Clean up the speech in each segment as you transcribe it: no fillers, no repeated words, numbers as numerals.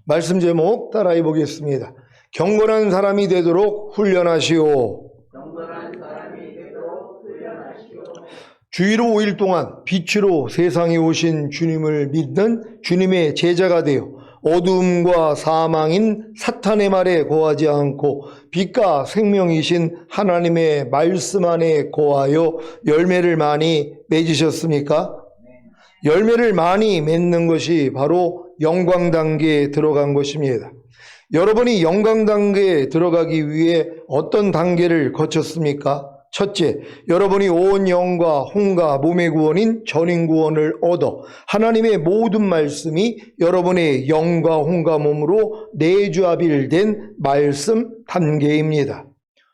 말씀 제목 따라해 보겠습니다. 경건한 사람이 되도록 훈련하시오. 주의로 5일 동안 빛으로 세상에 오신 주님을 믿는 주님의 제자가 되어 어두움과 사망인 사탄의 말에 거하지 않고 빛과 생명이신 하나님의 말씀 안에 거하여 열매를 많이 맺으셨습니까? 열매를 많이 맺는 것이 바로 영광 단계에 들어간 것입니다. 여러분이 영광 단계에 들어가기 위해 어떤 단계를 거쳤습니까? 첫째, 여러분이 온 영과 혼과 몸의 구원인 전인 구원을 얻어 하나님의 모든 말씀이 여러분의 영과 혼과 몸으로 내주합일된 말씀 단계입니다.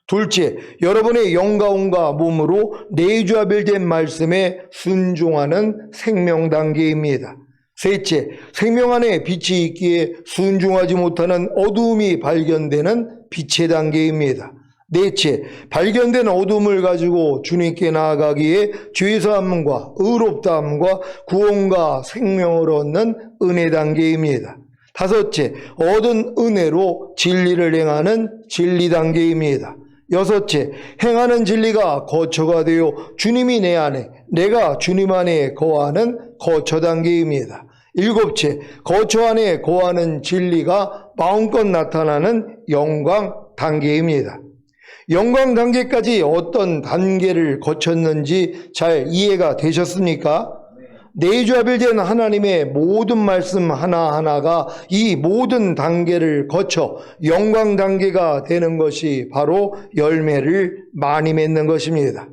둘째, 여러분의 영과 혼과 몸으로 내주합일된 말씀에 순종하는 생명 단계입니다. 셋째, 생명 안에 빛이 있기에 순종하지 못하는 어두움이 발견되는 빛의 단계입니다. 넷째, 발견된 어둠을 가지고 주님께 나아가기에 죄사함과 의롭다함과 구원과 생명을 얻는 은혜 단계입니다. 다섯째, 얻은 은혜로 진리를 행하는 진리 단계입니다. 여섯째, 행하는 진리가 거처가 되어 주님이 내 안에, 내가 주님 안에 거하는 거처 단계입니다. 일곱째, 거처 안에 거하는 진리가 마음껏 나타나는 영광 단계입니다. 영광 단계까지 어떤 단계를 거쳤는지 잘 이해가 되셨습니까? 내주합일된 하나님의 모든 말씀 하나하나가 이 모든 단계를 거쳐 영광 단계가 되는 것이 바로 열매를 많이 맺는 것입니다.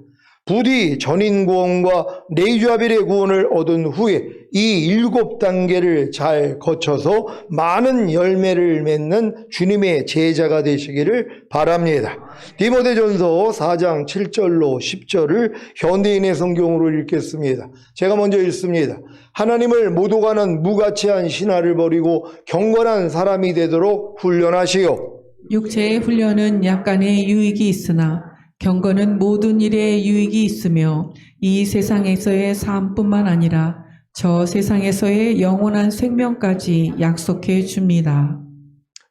부디 전인 구원과 내주합일의 구원을 얻은 후에 이 7단계를 잘 거쳐서 많은 열매를 맺는 주님의 제자가 되시기를 바랍니다. 디모데전서 4장 7절로 10절을 현대인의 성경으로 읽겠습니다. 제가 먼저 읽습니다. 하나님을 못 오가는 무가치한 신화를 버리고 경건한 사람이 되도록 훈련하시오. 육체의 훈련은 약간의 유익이 있으나 경건은 모든 일에 유익이 있으며 이 세상에서의 삶뿐만 아니라 저 세상에서의 영원한 생명까지 약속해 줍니다.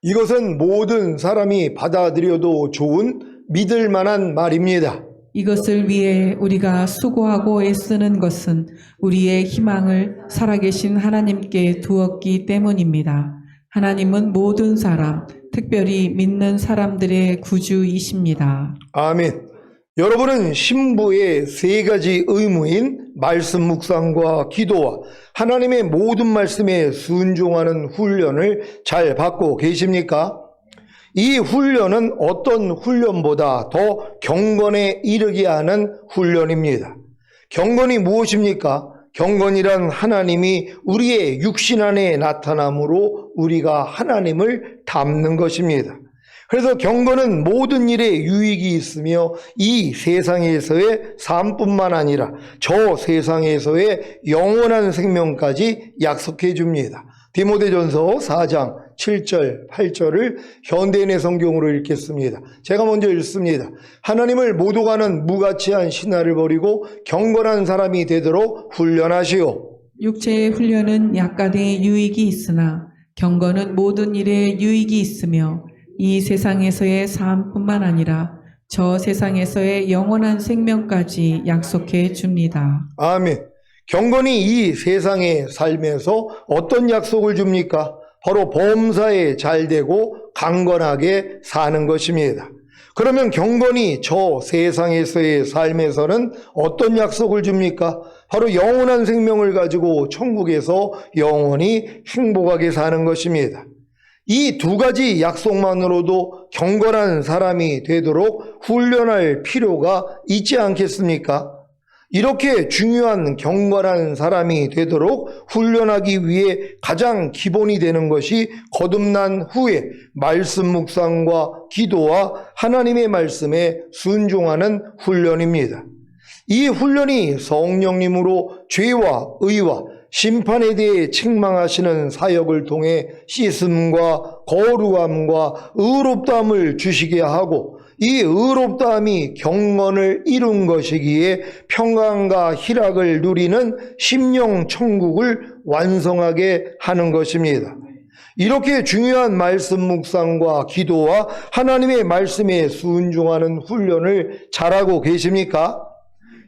이것은 모든 사람이 받아들여도 좋은 믿을 만한 말입니다. 이것을 위해 우리가 수고하고 애쓰는 것은 우리의 희망을 살아계신 하나님께 두었기 때문입니다. 하나님은 모든 사람, 특별히 믿는 사람들의 구주이십니다. 아멘. 여러분은 신부의 3가지 의무인 말씀 묵상과 기도와 하나님의 모든 말씀에 순종하는 훈련을 잘 받고 계십니까? 이 훈련은 어떤 훈련보다 더 경건에 이르게 하는 훈련입니다. 경건이 무엇입니까? 경건이란 하나님이 우리의 육신 안에 나타남으로 우리가 하나님을 닮는 것입니다. 그래서 경건은 모든 일에 유익이 있으며 이 세상에서의 삶뿐만 아니라 저 세상에서의 영원한 생명까지 약속해 줍니다. 디모데전서 4장 7절, 8절을 현대인의 성경으로 읽겠습니다. 제가 먼저 읽습니다. 하나님을 못 오가는 무가치한 신화를 버리고 경건한 사람이 되도록 훈련하시오. 육체의 훈련은 약간의 유익이 있으나 경건은 모든 일에 유익이 있으며 이 세상에서의 삶뿐만 아니라 저 세상에서의 영원한 생명까지 약속해 줍니다. 아멘. 경건이 이 세상의 삶에서 어떤 약속을 줍니까? 바로 범사에 잘되고 강건하게 사는 것입니다. 그러면 경건이 저 세상에서의 삶에서는 어떤 약속을 줍니까? 바로 영원한 생명을 가지고 천국에서 영원히 행복하게 사는 것입니다. 이 2가지 약속만으로도 경건한 사람이 되도록 훈련할 필요가 있지 않겠습니까? 이렇게 중요한 경건한 사람이 되도록 훈련하기 위해 가장 기본이 되는 것이 거듭난 후에 말씀 묵상과 기도와 하나님의 말씀에 순종하는 훈련입니다. 이 훈련이 성령님으로 죄와 의와 심판에 대해 책망하시는 사역을 통해 씻음과 거룩함과 의롭다함을 주시게 하고 이 의롭다함이 경건을 이룬 것이기에 평강과 희락을 누리는 심령 천국을 완성하게 하는 것입니다. 이렇게 중요한 말씀 묵상과 기도와 하나님의 말씀에 순종하는 훈련을 잘하고 계십니까?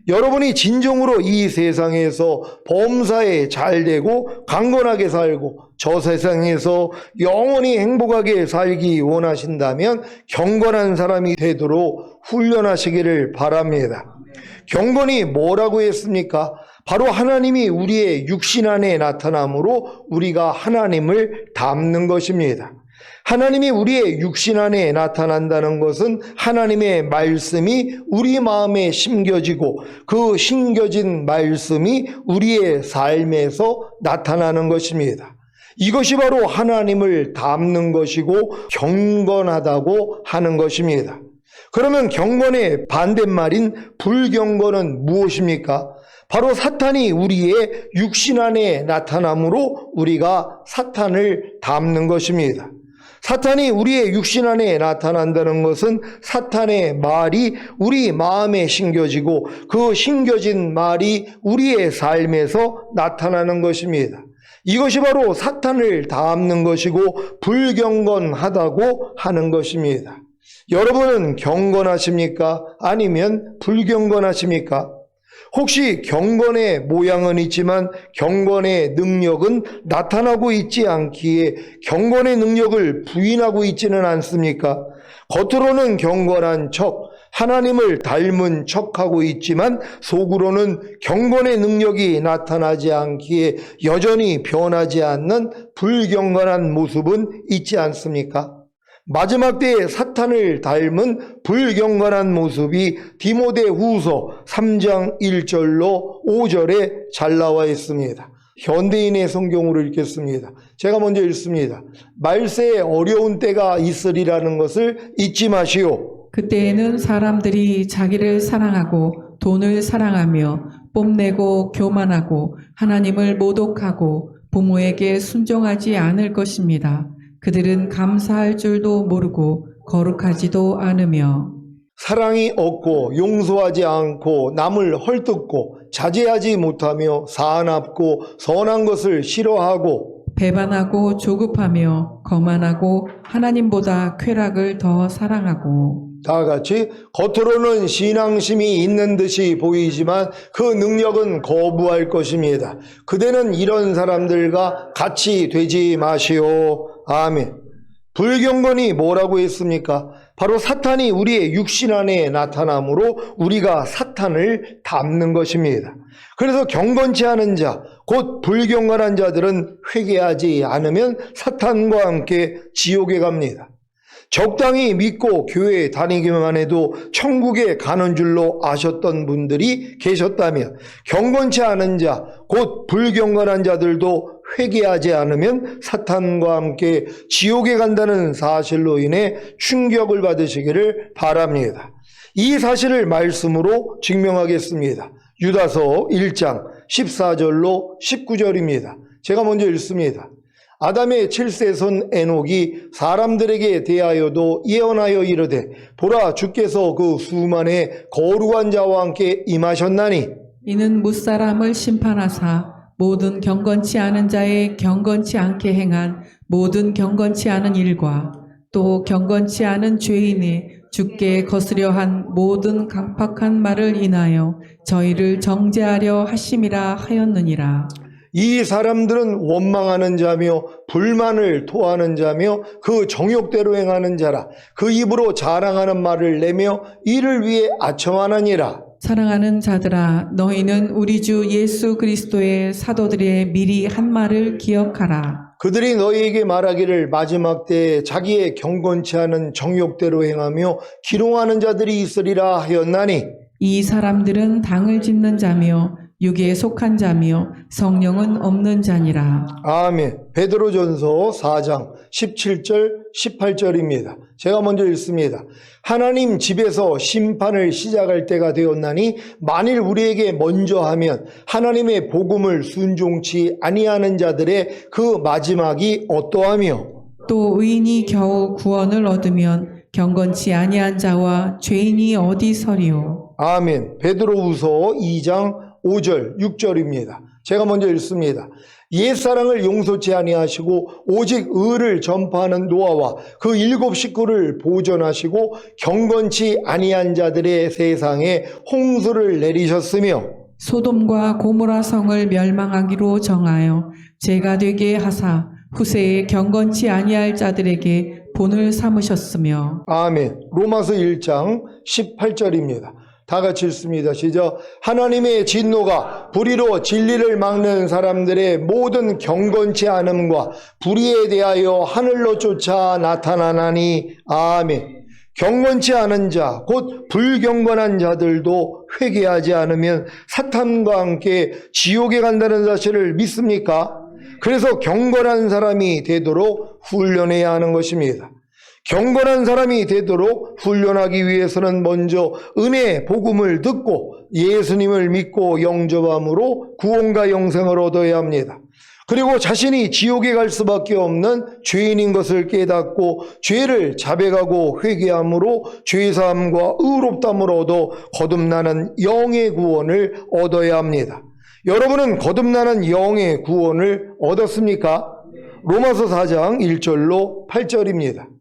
여러분이 진정으로 이 세상에서 범사에 잘되고 강건하게 살고 저 세상에서 영원히 행복하게 살기 원하신다면 경건한 사람이 되도록 훈련하시기를 바랍니다. 경건이 뭐라고 했습니까? 바로 하나님이 우리의 육신 안에 나타남으로 우리가 하나님을 닮는 것입니다. 하나님이 우리의 육신 안에 나타난다는 것은 하나님의 말씀이 우리 마음에 심겨지고 그 심겨진 말씀이 우리의 삶에서 나타나는 것입니다. 이것이 바로 하나님을 닮는 것이고 경건하다고 하는 것입니다. 그러면 경건의 반대말인 불경건은 무엇입니까? 바로 사탄이 우리의 육신 안에 나타남으로 우리가 사탄을 닮는 것입니다. 사탄이 우리의 육신 안에 나타난다는 것은 사탄의 말이 우리 마음에 심겨지고 그 심겨진 말이 우리의 삶에서 나타나는 것입니다. 이것이 바로 사탄을 닮는 것이고 불경건하다고 하는 것입니다. 여러분은 경건하십니까? 아니면 불경건하십니까? 혹시 경건의 모양은 있지만 경건의 능력은 나타나고 있지 않기에 경건의 능력을 부인하고 있지는 않습니까? 겉으로는 경건한 척, 하나님을 닮은 척하고 있지만 속으로는 경건의 능력이 나타나지 않기에 여전히 변하지 않는 불경건한 모습은 있지 않습니까? 마지막 때에 사탄을 닮은 불경건한 모습이 디모데후서 3장 1절로 5절에 잘 나와 있습니다. 현대인의 성경으로 읽겠습니다. 제가 먼저 읽습니다. 말세에 어려운 때가 있으리라는 것을 잊지 마시오. 그때에는 사람들이 자기를 사랑하고 돈을 사랑하며 뽐내고 교만하고 하나님을 모독하고 부모에게 순종하지 않을 것입니다. 그들은 감사할 줄도 모르고 거룩하지도 않으며 사랑이 없고 용서하지 않고 남을 헐뜯고 자제하지 못하며 사납고 선한 것을 싫어하고 배반하고 조급하며 거만하고 하나님보다 쾌락을 더 사랑하고 다 같이 겉으로는 신앙심이 있는 듯이 보이지만 그 능력은 거부할 것입니다. 그대는 이런 사람들과 같이 되지 마시오. 아멘. 불경건이 뭐라고 했습니까? 바로 사탄이 우리의 육신 안에 나타남으로 우리가 사탄을 닮는 것입니다. 그래서 경건치 않은 자, 곧 불경건한 자들은 회개하지 않으면 사탄과 함께 지옥에 갑니다. 적당히 믿고 교회에 다니기만 해도 천국에 가는 줄로 아셨던 분들이 계셨다면 경건치 않은 자, 곧 불경건한 자들도 회개하지 않으면 사탄과 함께 지옥에 간다는 사실로 인해 충격을 받으시기를 바랍니다. 이 사실을 말씀으로 증명하겠습니다. 유다서 1장 14절로 19절입니다. 제가 먼저 읽습니다. 아담의 7세손 에녹이 사람들에게 대하여도 예언하여 이르되 보라 주께서 그 수만의 거룩한 자와 함께 임하셨나니 이는 무사람을 심판하사 모든 경건치 않은 자의 경건치 않게 행한 모든 경건치 않은 일과 또 경건치 않은 죄인의 주께 거스려 한 모든 강팍한 말을 인하여 저희를 정죄하려 하심이라 하였느니라. 이 사람들은 원망하는 자며 불만을 토하는 자며 그 정욕대로 행하는 자라. 그 입으로 자랑하는 말을 내며 이를 위해 아첨하느니라. 사랑하는 자들아, 너희는 우리 주 예수 그리스도의 사도들의 미리 한 말을 기억하라. 그들이 너희에게 말하기를 마지막 때에 자기의 경건치 않은 정욕대로 행하며 기롱하는 자들이 있으리라 하였나니 이 사람들은 당을 짓는 자며 육에 속한 자며 성령은 없는 자니라. 아멘. 베드로전서 4장 17절 18절입니다. 제가 먼저 읽습니다. 하나님 집에서 심판을 시작할 때가 되었나니 만일 우리에게 먼저 하면 하나님의 복음을 순종치 아니하는 자들의 그 마지막이 어떠하며 또 의인이 겨우 구원을 얻으면 경건치 아니한 자와 죄인이 어디 서리요. 아멘. 베드로후서 2장 5절 6절입니다. 제가 먼저 읽습니다. 옛사랑을 용서치 아니하시고 오직 의를 전파하는 노아와 그 7 식구를 보존하시고 경건치 아니한 자들의 세상에 홍수를 내리셨으며 소돔과 고모라 성을 멸망하기로 정하여 죄가 되게 하사 후세에 경건치 아니할 자들에게 본을 삼으셨으며 아멘. 로마서 1장 18절입니다. 다 같이 읽습니다. 시작. 하나님의 진노가 불의로 진리를 막는 사람들의 모든 경건치 않음과 불의에 대하여 하늘로 쫓아 나타나나니. 아멘. 경건치 않은 자, 곧 불경건한 자들도 회개하지 않으면 사탄과 함께 지옥에 간다는 사실을 믿습니까? 그래서 경건한 사람이 되도록 훈련해야 하는 것입니다. 경건한 사람이 되도록 훈련하기 위해서는 먼저 은혜 복음을 듣고 예수님을 믿고 영접함으로 구원과 영생을 얻어야 합니다. 그리고 자신이 지옥에 갈 수밖에 없는 죄인인 것을 깨닫고 죄를 자백하고 회개함으로 죄사함과 의롭다함을 얻어 거듭나는 영의 구원을 얻어야 합니다. 여러분은 거듭나는 영의 구원을 얻었습니까? 로마서 4장 1절로 8절입니다.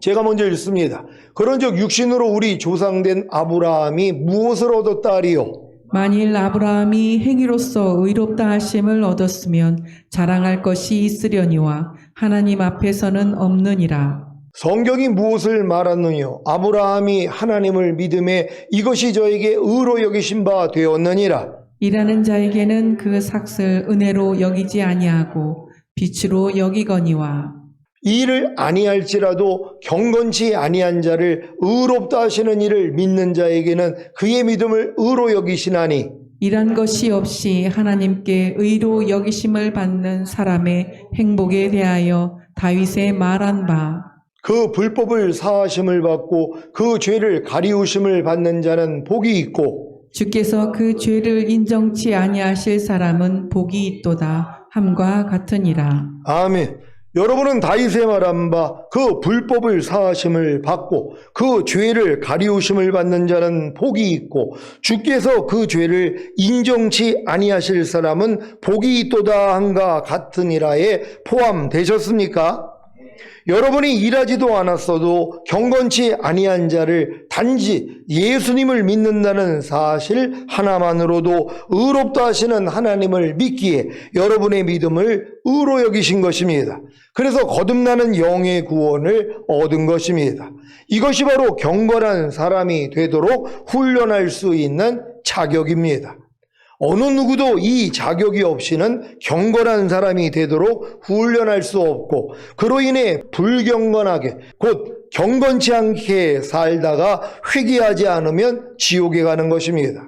제가 먼저 읽습니다. 그런즉 육신으로 우리 조상된 아브라함이 무엇을 얻었다 하리요? 만일 아브라함이 행위로서 의롭다 하심을 얻었으면 자랑할 것이 있으려니와 하나님 앞에서는 없느니라. 성경이 무엇을 말하느뇨? 아브라함이 하나님을 믿음에 이것이 저에게 의로 여기신 바 되었느니라. 일하는 자에게는 그 삭을 은혜로 여기지 아니하고 빛으로 여기거니와. 이 일을 아니할지라도 경건치 아니한 자를 의롭다 하시는 이를 믿는 자에게는 그의 믿음을 의로 여기시나니. 일한 것이 없이 하나님께 의로 여기심을 받는 사람의 행복에 대하여 다윗의 말한 바 그 불법을 사하심을 받고 그 죄를 가리우심을 받는 자는 복이 있고 주께서 그 죄를 인정치 아니하실 사람은 복이 있도다 함과 같으니라. 아멘. 여러분은 다윗의 말한 바 그 불법을 사하심을 받고 그 죄를 가리우심을 받는 자는 복이 있고 주께서 그 죄를 인정치 아니하실 사람은 복이 있도다 함과 같으니라에 포함되셨습니까? 여러분이 일하지도 않았어도 경건치 아니한 자를 단지 예수님을 믿는다는 사실 하나만으로도 의롭다 하시는 하나님을 믿기에 여러분의 믿음을 의로 여기신 것입니다. 그래서 거듭나는 영의 구원을 얻은 것입니다. 이것이 바로 경건한 사람이 되도록 훈련할 수 있는 자격입니다. 어느 누구도 이 자격이 없이는 경건한 사람이 되도록 훈련할 수 없고 그로 인해 불경건하게 곧 경건치 않게 살다가 회개하지 않으면 지옥에 가는 것입니다.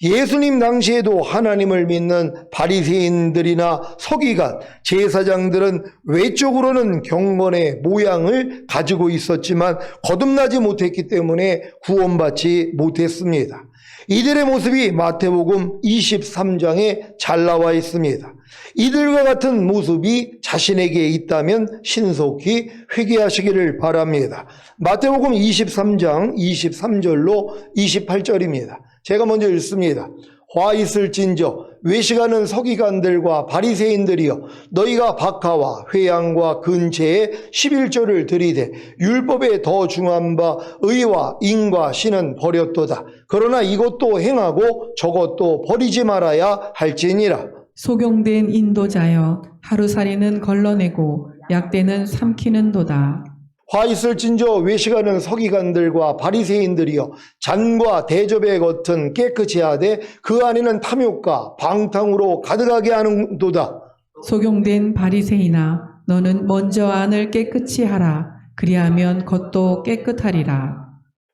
예수님 당시에도 하나님을 믿는 바리새인들이나 서기관, 제사장들은 외적으로는 경건의 모양을 가지고 있었지만 거듭나지 못했기 때문에 구원받지 못했습니다. 이들의 모습이 마태복음 23장에 잘 나와 있습니다. 이들과 같은 모습이 자신에게 있다면 신속히 회개하시기를 바랍니다. 마태복음 23장 23절로 28절입니다. 제가 먼저 읽습니다. 화 있을진저 외식하는 서기관들과 바리새인들이여 너희가 박하와 회양과 근체에 11조를 들이되 율법에 더 중한 바 의와 인과 신은 버렸도다. 그러나 이것도 행하고 저것도 버리지 말아야 할지니라. 소경된 인도자여 하루살이는 걸러내고 약대는 삼키는도다. 화 있을진저 외식하는 서기관들과 바리새인들이여 잔과 대접의 겉은 깨끗이 하되 그 안에는 탐욕과 방탕으로 가득하게 하는도다. 소경된 바리새인아 너는 먼저 안을 깨끗이 하라. 그리하면 겉도 깨끗하리라.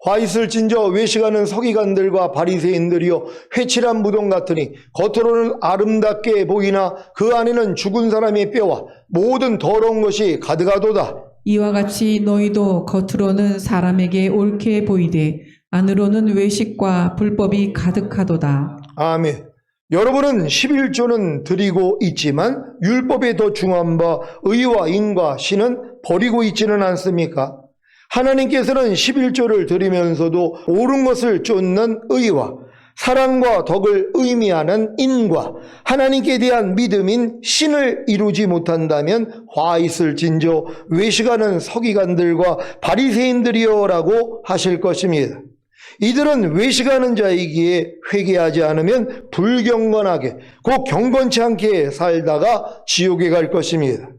화 있을진저 외식하는 서기관들과 바리새인들이여 회칠한 무덤 같으니 겉으로는 아름답게 보이나 그 안에는 죽은 사람의 뼈와 모든 더러운 것이 가득하도다. 이와 같이 너희도 겉으로는 사람에게 옳게 보이되 안으로는 외식과 불법이 가득하도다. 아멘. 여러분은 11조는 드리고 있지만 율법에 더 중한 바 의와 인과 신은 버리고 있지는 않습니까? 하나님께서는 11조를 드리면서도 옳은 것을 쫓는 의와 사랑과 덕을 의미하는 인과 하나님께 대한 믿음인 신을 이루지 못한다면 화 있을진저 외식하는 서기관들과 바리새인들이여라고 하실 것입니다. 이들은 외식하는 자이기에 회개하지 않으면 불경건하게 곧 경건치 않게 살다가 지옥에 갈 것입니다.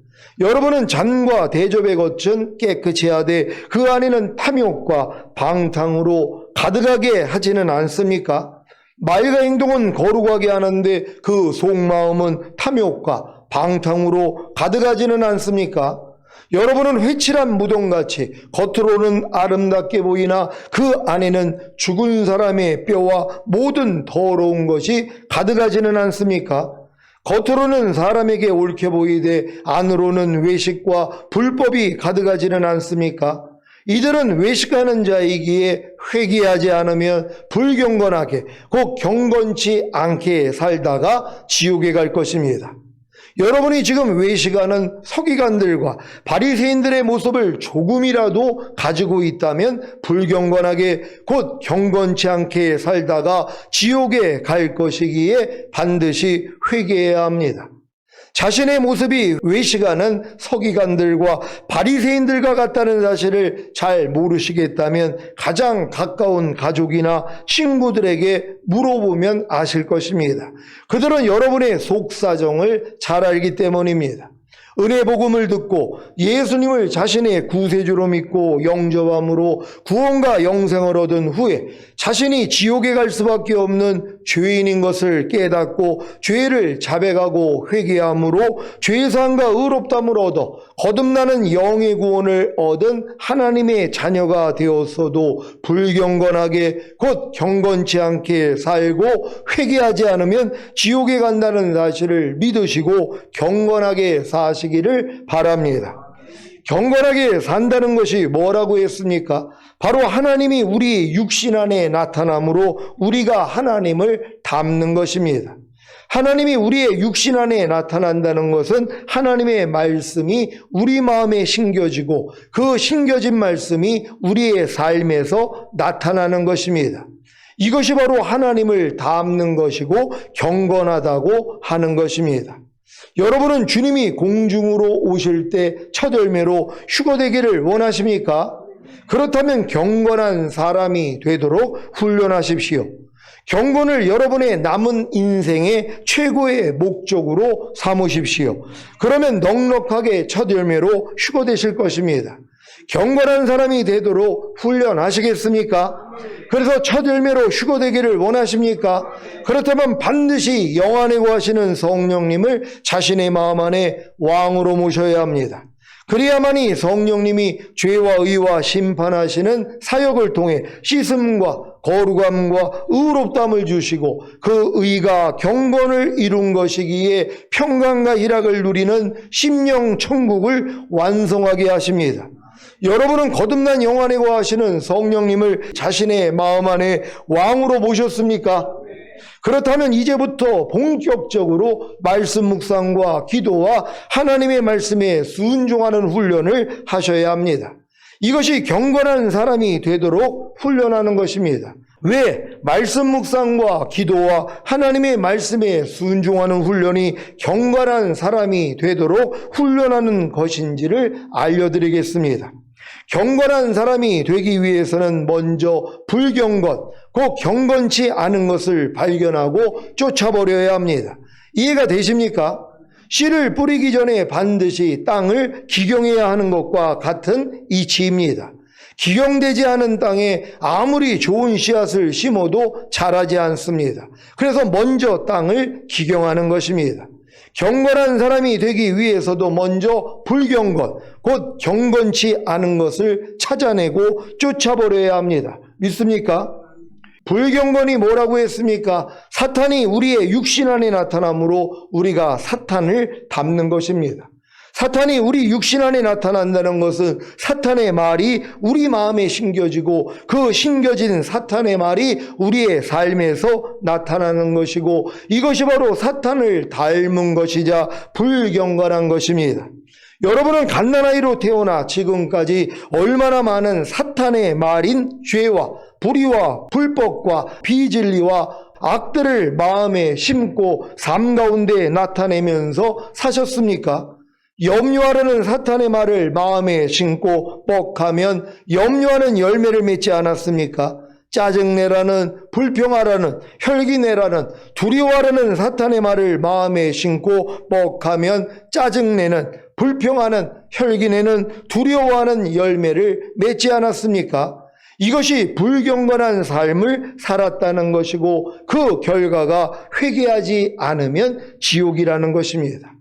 여러분은 잔과 대접에 거친 깨끗이 하되 그 안에는 탐욕과 방탕으로 가득하게 하지는 않습니까? 말과 행동은 거룩하게 하는데 그 속마음은 탐욕과 방탕으로 가득하지는 않습니까? 여러분은 회칠한 무덤같이 겉으로는 아름답게 보이나 그 안에는 죽은 사람의 뼈와 모든 더러운 것이 가득하지는 않습니까? 겉으로는 사람에게 옳게 보이되 안으로는 외식과 불법이 가득하지는 않습니까? 이들은 외식하는 자이기에 회개하지 않으면 불경건하게 곧 경건치 않게 살다가 지옥에 갈 것입니다. 여러분이 지금 외식하는 서기관들과 바리새인들의 모습을 조금이라도 가지고 있다면 불경건하게 곧 경건치 않게 살다가 지옥에 갈 것이기에 반드시 회개해야 합니다. 자신의 모습이 외식하는 서기관들과 바리새인들과 같다는 사실을 잘 모르시겠다면 가장 가까운 가족이나 친구들에게 물어보면 아실 것입니다. 그들은 여러분의 속사정을 잘 알기 때문입니다. 은혜 복음을 듣고 예수님을 자신의 구세주로 믿고 영접함으로 구원과 영생을 얻은 후에 자신이 지옥에 갈 수밖에 없는 죄인인 것을 깨닫고 죄를 자백하고 회개함으로 죄사함과 의롭다함을 얻어 거듭나는 영의 구원을 얻은 하나님의 자녀가 되었어도 불경건하게 곧 경건치 않게 살고 회개하지 않으면 지옥에 간다는 사실을 믿으시고 경건하게 사시기를 바랍니다. 경건하게 산다는 것이 뭐라고 했습니까? 바로 하나님이 우리 육신 안에 나타남으로 우리가 하나님을 닮는 것입니다. 하나님이 우리의 육신 안에 나타난다는 것은 하나님의 말씀이 우리 마음에 심겨지고 그 심겨진 말씀이 우리의 삶에서 나타나는 것입니다. 이것이 바로 하나님을 닮는 것이고 경건하다고 하는 것입니다. 여러분은 주님이 공중으로 오실 때 첫 열매로 휴거되기를 원하십니까? 그렇다면 경건한 사람이 되도록 훈련하십시오. 경건을 여러분의 남은 인생의 최고의 목적으로 삼으십시오. 그러면 넉넉하게 첫 열매로 휴거되실 것입니다. 경건한 사람이 되도록 훈련하시겠습니까? 그래서 첫 열매로 휴거되기를 원하십니까? 그렇다면 반드시 영안에 거하시는 성령님을 자신의 마음 안에 왕으로 모셔야 합니다. 그래야만이 성령님이 죄와 의와 심판하시는 사역을 통해 씻음과 거룩함과 의롭다함을 주시고 그 의가 경건을 이룬 것이기에 평강과 희락을 누리는 심령 천국을 완성하게 하십니다. 여러분은 거듭난 영안에 거하시는 성령님을 자신의 마음 안에 왕으로 모셨습니까? 그렇다면 이제부터 본격적으로 말씀 묵상과 기도와 하나님의 말씀에 순종하는 훈련을 하셔야 합니다. 이것이 경건한 사람이 되도록 훈련하는 것입니다. 왜 말씀 묵상과 기도와 하나님의 말씀에 순종하는 훈련이 경건한 사람이 되도록 훈련하는 것인지를 알려드리겠습니다. 경건한 사람이 되기 위해서는 먼저 불경건, 곧 경건치 않은 것을 발견하고 쫓아버려야 합니다. 이해가 되십니까? 씨를 뿌리기 전에 반드시 땅을 기경해야 하는 것과 같은 이치입니다. 기경되지 않은 땅에 아무리 좋은 씨앗을 심어도 자라지 않습니다. 그래서 먼저 땅을 기경하는 것입니다. 경건한 사람이 되기 위해서도 먼저 불경건, 곧 경건치 않은 것을 찾아내고 쫓아버려야 합니다. 믿습니까? 불경건이 뭐라고 했습니까? 사탄이 우리의 육신 안에 나타나므로 우리가 사탄을 닮는 것입니다. 사탄이 우리 육신 안에 나타난다는 것은 사탄의 말이 우리 마음에 심겨지고 그 심겨진 사탄의 말이 우리의 삶에서 나타나는 것이고 이것이 바로 사탄을 닮은 것이자 불경건한 것입니다. 여러분은 갓난아이로 태어나 지금까지 얼마나 많은 사탄의 말인 죄와 불의와 불법과 비진리와 악들을 마음에 심고 삶 가운데 나타내면서 사셨습니까? 염려하라는 사탄의 말을 마음에 심고 뻑하면 염려하는 열매를 맺지 않았습니까? 짜증내라는, 불평하라는, 혈기내라는, 두려워하라는 사탄의 말을 마음에 심고 뻑하면 짜증내는, 불평하는, 혈기내는, 두려워하는 열매를 맺지 않았습니까? 이것이 불경건한 삶을 살았다는 것이고 그 결과가 회개하지 않으면 지옥이라는 것입니다.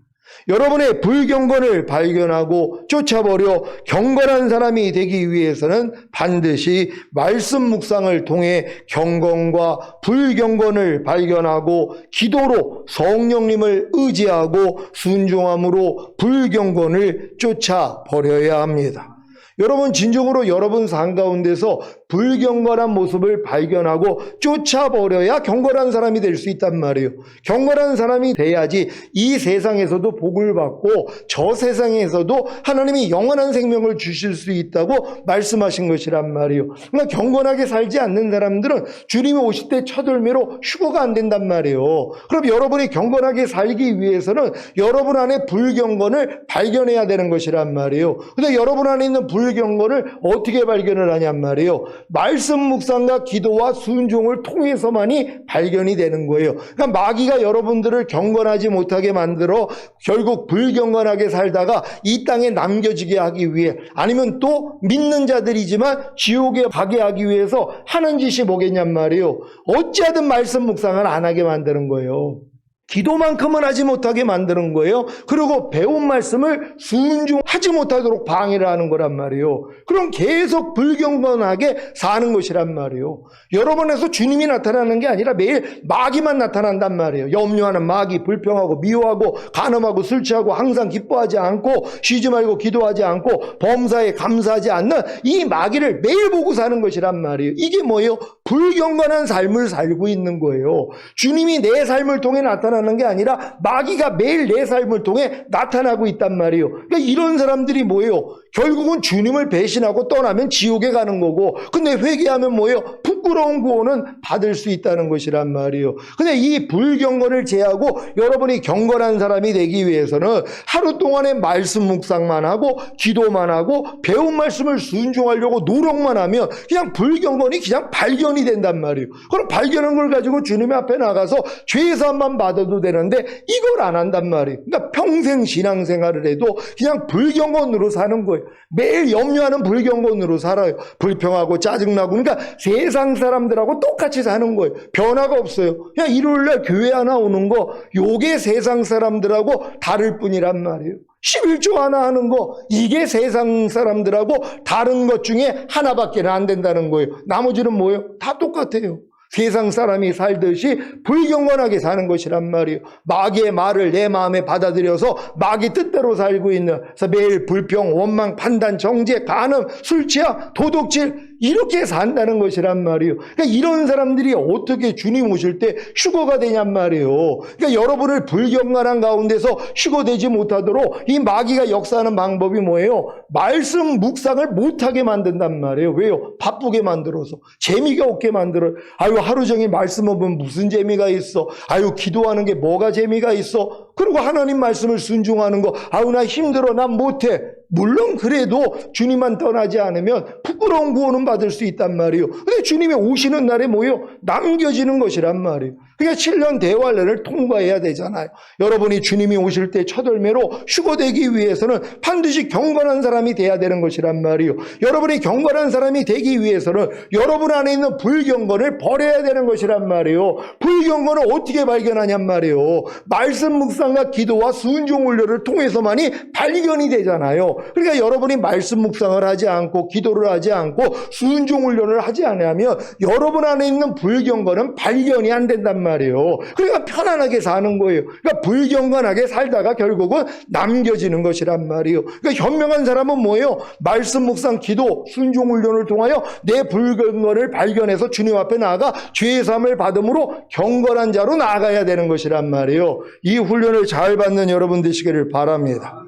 여러분의 불경건을 발견하고 쫓아버려 경건한 사람이 되기 위해서는 반드시 말씀 묵상을 통해 경건과 불경건을 발견하고 기도로 성령님을 의지하고 순종함으로 불경건을 쫓아버려야 합니다. 여러분 진정으로 여러분 삶 가운데서 불경건한 모습을 발견하고 쫓아버려야 경건한 사람이 될 수 있단 말이에요. 경건한 사람이 돼야지 이 세상에서도 복을 받고 저 세상에서도 하나님이 영원한 생명을 주실 수 있다고 말씀하신 것이란 말이에요. 그러니까 경건하게 살지 않는 사람들은 주님이 오실 때 첫울매로 휴거가 안 된단 말이에요. 그럼 여러분이 경건하게 살기 위해서는 여러분 안에 불경건을 발견해야 되는 것이란 말이에요. 근데 여러분 안에 있는 불경건을 어떻게 발견을 하냔 말이에요. 말씀 묵상과 기도와 순종을 통해서만이 발견이 되는 거예요. 그러니까 마귀가 여러분들을 경건하지 못하게 만들어 결국 불경건하게 살다가 이 땅에 남겨지게 하기 위해 아니면 또 믿는 자들이지만 지옥에 가게 하기 위해서 하는 짓이 뭐겠냔 말이에요. 어찌하든 말씀 묵상을 안 하게 만드는 거예요. 기도만큼은 하지 못하게 만드는 거예요. 그리고 배운 말씀을 순종하지 못하도록 방해를 하는 거란 말이에요. 그럼 계속 불경건하게 사는 것이란 말이에요. 여러분에서 주님이 나타나는 게 아니라 매일 마귀만 나타난단 말이에요. 염려하는 마귀, 불평하고 미워하고 간음하고 술 취하고 항상 기뻐하지 않고 쉬지 말고 기도하지 않고 범사에 감사하지 않는 이 마귀를 매일 보고 사는 것이란 말이에요. 이게 뭐예요? 불경건한 삶을 살고 있는 거예요. 주님이 내 삶을 통해 나타나는 게 아니라 마귀가 매일 내 삶을 통해 나타나고 있단 말이에요. 그러니까 이런 사람들이 뭐예요? 결국은 주님을 배신하고 떠나면 지옥에 가는 거고, 근데 회개하면 뭐예요? 부끄러운 구원은 받을 수 있다는 것이란 말이에요. 근데 이 불경건을 제하고 여러분이 경건한 사람이 되기 위해서는 하루 동안에 말씀 묵상만 하고 기도만 하고 배운 말씀을 순종하려고 노력만 하면 그냥 불경건이 그냥 발견이 된단 말이에요. 그럼 발견한 걸 가지고 주님 앞에 나가서 죄사함만 받아도 되는데 이걸 안 한단 말이에요. 그러니까 평생 신앙생활을 해도 그냥 불경건으로 사는 거예요. 매일 염려하는 불경건으로 살아요. 불평하고 짜증나고. 그러니까 세상 사람들하고 똑같이 사는 거예요. 변화가 없어요. 그냥 일요일날 교회 하나 오는 거 요게 세상 사람들하고 다를 뿐이란 말이에요. 11조 하나 하는 거 이게 세상 사람들하고 다른 것 중에 하나밖에 안 된다는 거예요. 나머지는 뭐예요? 다 똑같아요. 세상 사람이 살듯이 불경건하게 사는 것이란 말이에요. 마귀의 말을 내 마음에 받아들여서 마귀 뜻대로 살고 있는, 그래서 매일 불평, 원망, 판단, 정죄, 간음, 술 취하, 도둑질 이렇게 산다는 것이란 말이에요. 그러니까 이런 사람들이 어떻게 주님 오실 때 휴거가 되냔 말이에요. 그러니까 여러분을 불경건한 가운데서 휴거되지 못하도록 이 마귀가 역사하는 방법이 뭐예요? 말씀 묵상을 못하게 만든단 말이에요. 왜요? 바쁘게 만들어서. 재미가 없게 만들어요. 아유, 하루 종일 말씀 보면 무슨 재미가 있어? 아유, 기도하는 게 뭐가 재미가 있어? 그리고 하나님 말씀을 순종하는 거, 아유, 나 힘들어, 난 못해. 물론 그래도 주님만 떠나지 않으면 부끄러운 구원은 받을 수 있단 말이에요. 근데 주님이 오시는 날에 뭐예요? 남겨지는 것이란 말이에요. 그러니까 7년 대환란을 통과해야 되잖아요. 여러분이 주님이 오실 때 첫울매로 휴거되기 위해서는 반드시 경건한 사람이 돼야 되는 것이란 말이에요. 여러분이 경건한 사람이 되기 위해서는 여러분 안에 있는 불경건을 버려야 되는 것이란 말이에요. 불경건을 어떻게 발견하냔 말이에요. 말씀 묵상과 기도와 순종 훈련을 통해서만이 발견이 되잖아요. 그러니까 여러분이 말씀 묵상을 하지 않고 기도를 하지 않고 순종 훈련을 하지 않으면 여러분 안에 있는 불경건은 발견이 안 된단 말이에요. 그러니까 편안하게 사는 거예요. 그러니까 불경건하게 살다가 결국은 남겨지는 것이란 말이에요. 그러니까 현명한 사람은 뭐예요? 말씀 묵상 기도 순종 훈련을 통하여 내 불경건을 발견해서 주님 앞에 나아가 죄의 사함을 받음으로 경건한 자로 나아가야 되는 것이란 말이에요. 이 훈련을 잘 받는 여러분 되시기를 바랍니다.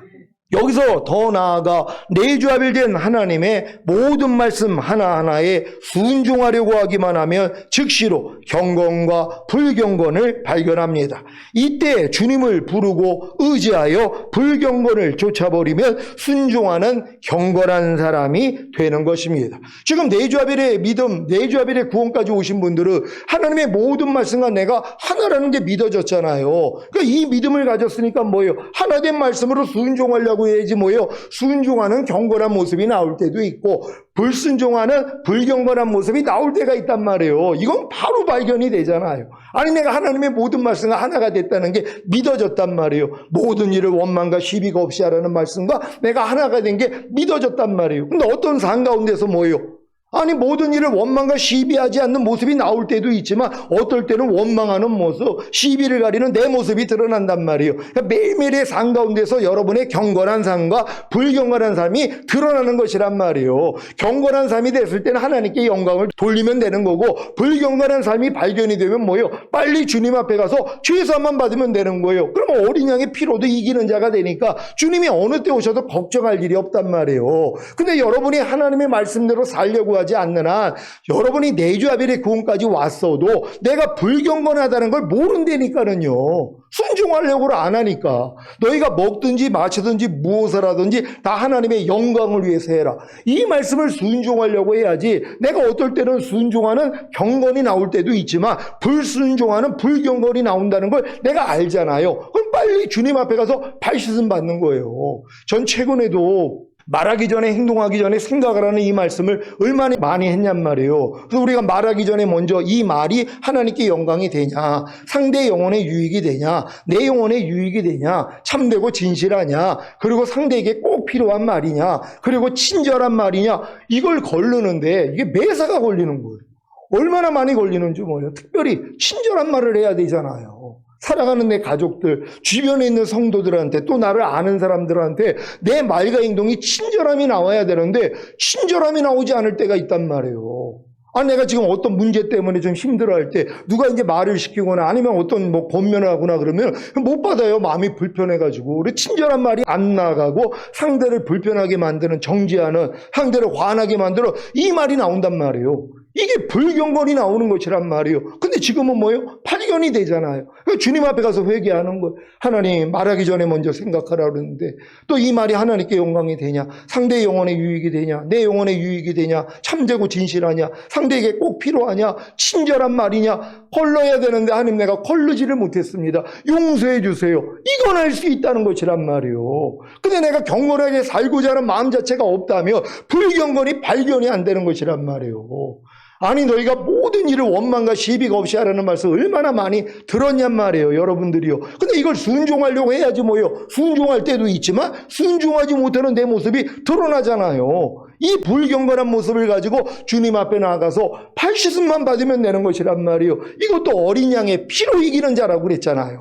여기서 더 나아가 내주하빌된 하나님의 모든 말씀 하나하나에 순종하려고 하기만 하면 즉시로 경건과 불경건을 발견합니다. 이때 주님을 부르고 의지하여 불경건을 쫓아버리면 순종하는 경건한 사람이 되는 것입니다. 지금 내주하빌의 믿음, 내주하빌의 구원까지 오신 분들은 하나님의 모든 말씀과 내가 하나라는 게 믿어졌잖아요. 그러니까 이 믿음을 가졌으니까 뭐예요? 하나된 말씀으로 순종하려고 해야지 뭐예요? 순종하는 경건한 모습이 나올 때도 있고 불순종하는 불경건한 모습이 나올 때가 있단 말이에요. 이건 바로 발견이 되잖아요. 아니 내가 하나님의 모든 말씀과 하나가 됐다는 게 믿어졌단 말이에요. 모든 일을 원망과 시비가 없이 하라는 말씀과 내가 하나가 된 게 믿어졌단 말이에요. 근데 어떤 삶 가운데서 뭐예요? 아니 모든 일을 원망과 시비하지 않는 모습이 나올 때도 있지만 어떨 때는 원망하는 모습, 시비를 가리는 내 모습이 드러난단 말이에요. 그러니까 매일매일의 삶 가운데서 여러분의 경건한 삶과 불경건한 삶이 드러나는 것이란 말이에요. 경건한 삶이 됐을 때는 하나님께 영광을 돌리면 되는 거고 불경건한 삶이 발견이 되면 뭐예요? 빨리 주님 앞에 가서 죄사함만 받으면 되는 거예요. 그러면 어린 양의 피로도 이기는 자가 되니까 주님이 어느 때 오셔도 걱정할 일이 없단 말이에요. 근데 여러분이 하나님의 말씀대로 살려고 하지 않는 한 여러분이 내주하빌의 구원까지 왔어도 내가 불경건하다는 걸 모른다니까는요. 순종하려고 안 하니까 너희가 먹든지 마시든지 무엇을 하든지 다 하나님의 영광을 위해서 해라. 이 말씀을 순종하려고 해야지 내가 어떨 때는 순종하는 경건이 나올 때도 있지만 불순종하는 불경건이 나온다는 걸 내가 알잖아요. 그럼 빨리 주님 앞에 가서 발씻음 받는 거예요. 전 최근에도 말하기 전에 행동하기 전에 생각을 하는 이 말씀을 얼마나 많이 했냔 말이에요. 그래서 우리가 말하기 전에 먼저 이 말이 하나님께 영광이 되냐, 상대의 영혼에 유익이 되냐, 내 영혼에 유익이 되냐, 참되고 진실하냐, 그리고 상대에게 꼭 필요한 말이냐, 그리고 친절한 말이냐, 이걸 걸르는데 이게 매사가 걸리는 거예요. 얼마나 많이 걸리는지 몰라요. 특별히 친절한 말을 해야 되잖아요. 살아가는 내 가족들, 주변에 있는 성도들한테 또 나를 아는 사람들한테 내 말과 행동이 친절함이 나와야 되는데 친절함이 나오지 않을 때가 있단 말이에요. 내가 지금 어떤 문제 때문에 좀 힘들어할 때 누가 이제 말을 시키거나 아니면 어떤 뭐 권면을 하거나 그러면 못 받아요. 마음이 불편해가지고. 우리 친절한 말이 안 나가고 상대를 불편하게 만드는, 정지하는, 상대를 화나게 만들어 이 말이 나온단 말이에요. 이게 불경건이 나오는 것이란 말이에요. 근데 지금은 뭐예요? 발견이 되잖아요. 주님 앞에 가서 회개하는 거예요. 하나님, 말하기 전에 먼저 생각하라 그러는데 또 이 말이 하나님께 영광이 되냐? 상대의 영혼에 유익이 되냐? 내 영혼에 유익이 되냐? 참되고 진실하냐? 상대에게 꼭 필요하냐? 친절한 말이냐? 걸러야 되는데 하나님 내가 걸르지를 못했습니다. 용서해 주세요. 이건 할 수 있다는 것이란 말이에요. 근데 내가 경건하게 살고자 하는 마음 자체가 없다면 불경건이 발견이 안 되는 것이란 말이에요. 아니 너희가 모든 일을 원망과 시비가 없이 하라는 말씀 얼마나 많이 들었냔 말이에요. 여러분들이요. 근데 이걸 순종하려고 해야지 뭐예요. 순종할 때도 있지만 순종하지 못하는 내 모습이 드러나잖아요. 이 불경건한 모습을 가지고 주님 앞에 나가서 발씻음만 받으면 되는 것이란 말이에요. 이것도 어린 양의 피로 이기는 자라고 그랬잖아요.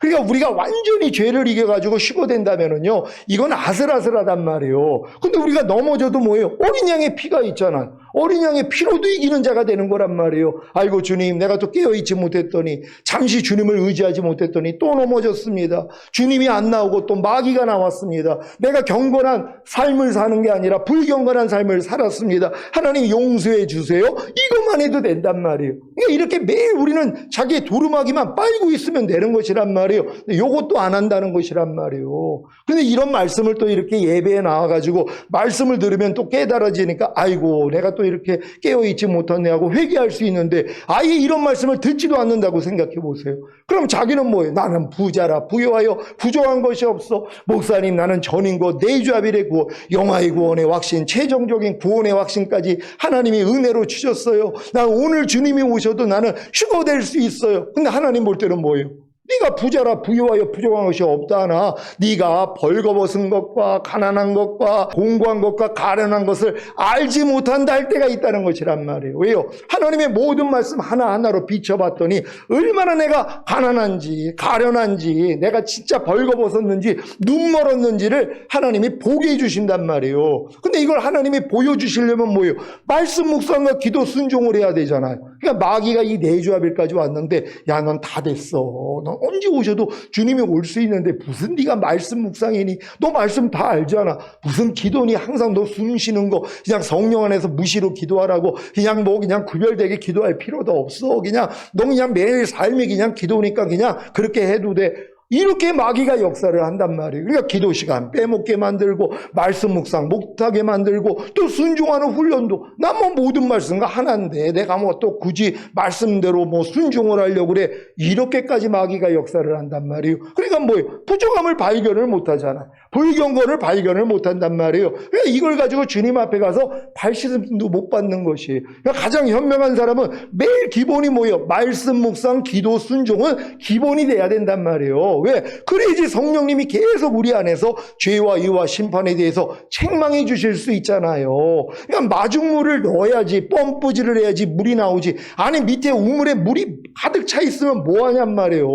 그러니까 우리가 완전히 죄를 이겨가지고 쉬고된다면은요, 이건 아슬아슬하단 말이에요. 근데 우리가 넘어져도 뭐예요? 어린 양의 피가 있잖아요. 어린 양의 피로도 이기는 자가 되는 거란 말이에요. 아이고 주님, 내가 또 깨어있지 못했더니, 잠시 주님을 의지하지 못했더니 또 넘어졌습니다. 주님이 안 나오고 또 마귀가 나왔습니다. 내가 경건한 삶을 사는 게 아니라 불경건한 삶을 살았습니다. 하나님 용서해 주세요. 이것만 해도 된단 말이에요. 그러니까 이렇게 매일 우리는 자기의 두루마기만 빨고 있으면 되는 것이란 말이에요. 이것도 안 한다는 것이란 말이에요. 근데 이런 말씀을 또 이렇게 예배에 나와가지고 말씀을 들으면 또 깨달아지니까 아이고 내가 또 이렇게 깨어있지 못했네 하고 회개할 수 있는데 아예 이런 말씀을 듣지도 않는다고 생각해 보세요. 그럼 자기는 뭐예요? 나는 부자라 부여하여 부족한 것이 없어. 목사님 나는 전인고 내주하빌의 구원, 영화의 구원의 확신, 최종적인 구원의 확신까지 하나님이 은혜로 주셨어요. 난 오늘 주님이 오셔도 나는 휴거될 수 있어요. 근데 하나님 볼 때는 뭐예요? 네가 부자라 부유하여 부족한 것이 없다 하나 네가 벌거벗은 것과 가난한 것과 공고한 것과 가련한 것을 알지 못한다 할 때가 있다는 것이란 말이에요. 왜요? 하나님의 모든 말씀 하나하나로 비춰봤더니 얼마나 내가 가난한지 가련한지 내가 진짜 벌거벗었는지 눈 멀었는지를 하나님이 보게 해주신단 말이에요. 근데 이걸 하나님이 보여주시려면 뭐예요? 말씀 묵상과 기도 순종을 해야 되잖아요. 그러니까 마귀가 이 내주아벨까지 왔는데 야, 넌 다 됐어. 넌 언제 오셔도 주님이 올 수 있는데 무슨 네가 말씀 묵상이니? 너 말씀 다 알잖아. 무슨 기도니? 항상 너 숨 쉬는 거 그냥 성령 안에서 무시로 기도하라고 그냥 뭐 그냥 구별되게 기도할 필요도 없어. 그냥 너 그냥 매일 삶이 그냥 기도니까 그냥 그렇게 해도 돼. 이렇게 마귀가 역사를 한단 말이에요. 그러니까 기도 시간 빼먹게 만들고 말씀 묵상 못하게 만들고 또 순종하는 훈련도 난 뭐 모든 말씀과 하나인데 내가 뭐 또 굳이 말씀대로 뭐 순종을 하려고 그래. 이렇게까지 마귀가 역사를 한단 말이에요. 그러니까 뭐예요? 부족함을 발견을 못하잖아. 불경건을 발견을 못한단 말이에요. 그러니까 이걸 가지고 주님 앞에 가서 발씻음도 못 받는 것이에요. 그러니까 가장 현명한 사람은 매일 기본이 뭐예요? 말씀 묵상 기도 순종은 기본이 돼야 된단 말이에요. 왜? 그래야지 성령님이 계속 우리 안에서 죄와 의와 심판에 대해서 책망해 주실 수 있잖아요. 그러니까 마중물을 넣어야지 펌프질을 해야지 물이 나오지. 아니 밑에 우물에 물이 가득 차 있으면 뭐 하냔 말이에요.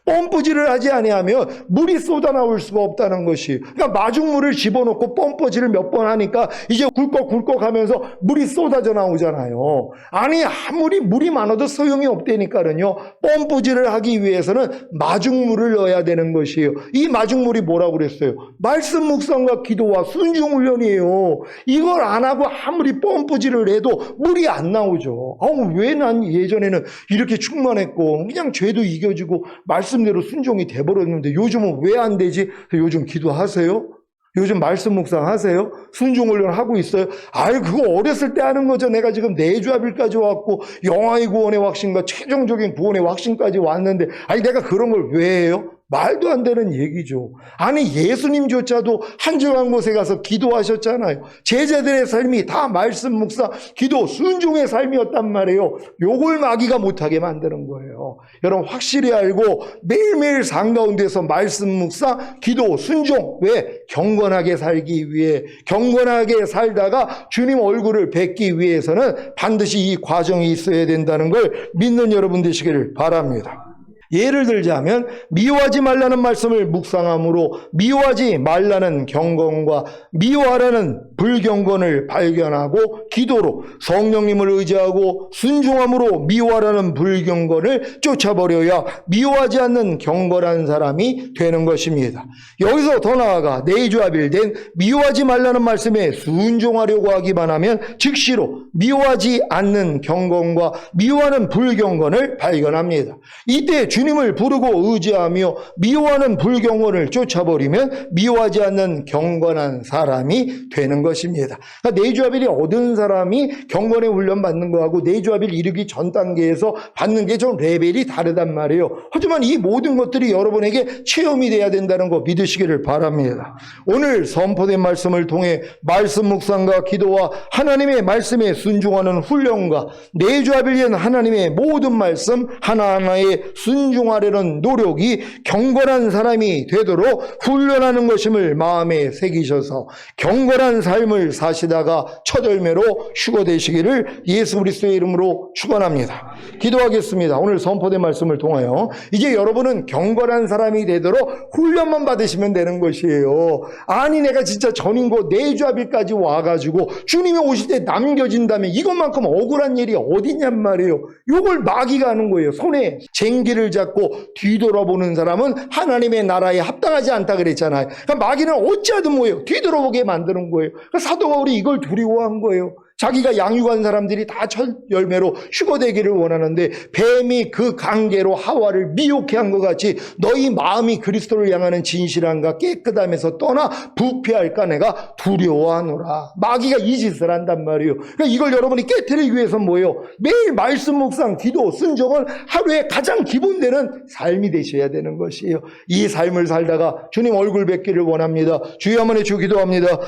펌프질을 하지 아니하면 물이 쏟아 나올 수가 없다는 것이. 그러니까 마중물을 집어넣고 펌프질을 몇 번 하니까 이제 굴꺽굴꺽 하면서 물이 쏟아져 나오잖아요. 아니 아무리 물이 많아도 소용이 없다니까요. 펌프질을 하기 위해서는 마중물을 넣어야 되는 것이에요. 이 마중물이 뭐라고 그랬어요? 말씀 묵상과 기도와 순종 훈련이에요. 이걸 안 하고 아무리 펌프질을 해도 물이 안 나오죠. 왜 난 예전에는 이렇게 충만했고 그냥 죄도 이겨지고 말씀대로 순종이 돼버렸는데 요즘은 왜 안 되지? 요즘 기도하세요? 요즘 말씀 묵상하세요? 순종 훈련 하고 있어요? 아유 그거 어렸을 때 하는 거죠. 내가 지금 내주아빌까지 왔고 영화의 구원의 확신과 최종적인 구원의 확신까지 왔는데 아니 내가 그런 걸 왜 해요? 말도 안 되는 얘기죠. 아니 예수님조차도 한적한 곳에 가서 기도하셨잖아요. 제자들의 삶이 다 말씀 묵상, 기도, 순종의 삶이었단 말이에요. 요걸 마귀가 못하게 만드는 거예요. 여러분 확실히 알고 매일매일 삶 가운데서 말씀 묵상, 기도, 순종. 왜? 경건하게 살기 위해, 경건하게 살다가 주님 얼굴을 뵙기 위해서는 반드시 이 과정이 있어야 된다는 걸 믿는 여러분 되시기를 바랍니다. 예를 들자면 미워하지 말라는 말씀을 묵상함으로 미워하지 말라는 경건과 미워하라는 불경건을 발견하고 기도로 성령님을 의지하고 순종함으로 미워하라는 불경건을 쫓아버려야 미워하지 않는 경건한 사람이 되는 것입니다. 여기서 더 나아가 내주아빌된 미워하지 말라는 말씀에 순종하려고 하기만 하면 즉시로 미워하지 않는 경건과 미워하는 불경건을 발견합니다. 이때 주님을 부르고 의지하며 미워하는 불경건을 쫓아버리면 미워하지 않는 경건한 사람이 되는 것입니다. 그러니까 내주아빌이 얻은 사람이 경건의 훈련 받는 거하고 내주아빌 이르기 전 단계에서 받는 게 좀 레벨이 다르단 말이에요. 하지만 이 모든 것들이 여러분에게 체험이 돼야 된다는 거 믿으시기를 바랍니다. 오늘 선포된 말씀을 통해 말씀 묵상과 기도와 하나님의 말씀에 순종하는 훈련과 내주아빌린 하나님의 모든 말씀 하나하나에 순종하려는 노력이 경건한 사람이 되도록 훈련하는 것임을 마음에 새기셔서 경건한 삶을 사시다가 첫 열매로 휴거되시기를 예수 그리스도의 이름으로 축원합니다. 기도하겠습니다. 오늘 선포된 말씀을 통하여 이제 여러분은 경건한 사람이 되도록 훈련만 받으시면 되는 것이에요. 아니 내가 진짜 전인고 내주아빌까지 와가지고 주님이 오실 때 남겨진다면 이것만큼 억울한 일이 어딨냔 말이에요. 이걸 마귀가 하는 거예요. 손에 쟁기를 잡고 뒤돌아보는 사람은 하나님의 나라에 합당하지 않다 그랬잖아요. 그러니까 마귀는 어찌하든 뭐예요? 뒤돌아보게 만드는 거예요. 그러니까 사도 바울이 이걸 두려워한 거예요. 자기가 양육한 사람들이 다 첫 열매로 휴거되기를 원하는데 뱀이 그 관계로 하와를 미혹해 한 것 같이 너희 마음이 그리스도를 향하는 진실함과 깨끗함에서 떠나 부패할까 내가 두려워하노라. 마귀가 이 짓을 한단 말이에요. 그러니까 이걸 여러분이 깨트리기 위해서 뭐예요? 매일 말씀 묵상, 기도, 순종은 하루에 가장 기본되는 삶이 되셔야 되는 것이에요. 이 삶을 살다가 주님 얼굴 뵙기를 원합니다. 주여 한번 해주 기도합니다.